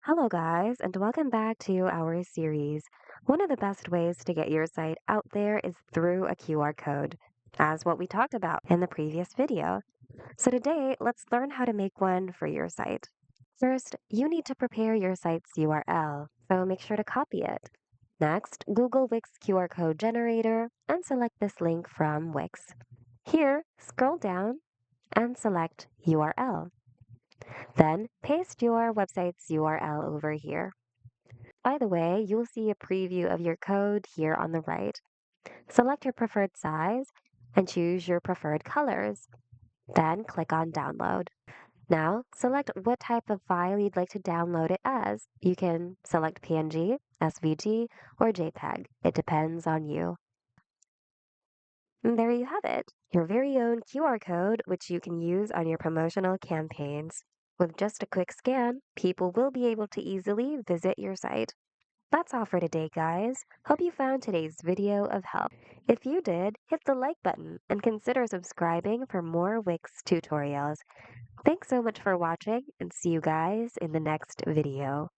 Hello, guys, and welcome back to our series. One of the best ways to get your site out there is through a QR code, as what we talked about in the previous video. So, today, let's learn how to make one for your site. First, you need to prepare your site's URL, so make sure to copy it. Next, Google Wix QR code generator and select this link from Wix. Here, scroll down and select URL. Then paste your website's URL over here. By the way, you'll see a preview of your code here on the right. Select your preferred size and choose your preferred colors. Then click on Download. Now, select what type of file you'd like to download it as. You can select PNG, SVG, or JPEG. It depends on you. And there you have it, your very own QR code, which you can use on your promotional campaigns. With just a quick scan, people will be able to easily visit your site. That's all for today, guys. Hope you found today's video of help. If you did, hit the like button and consider subscribing for more Wix tutorials. Thanks so much for watching and see you guys in the next video.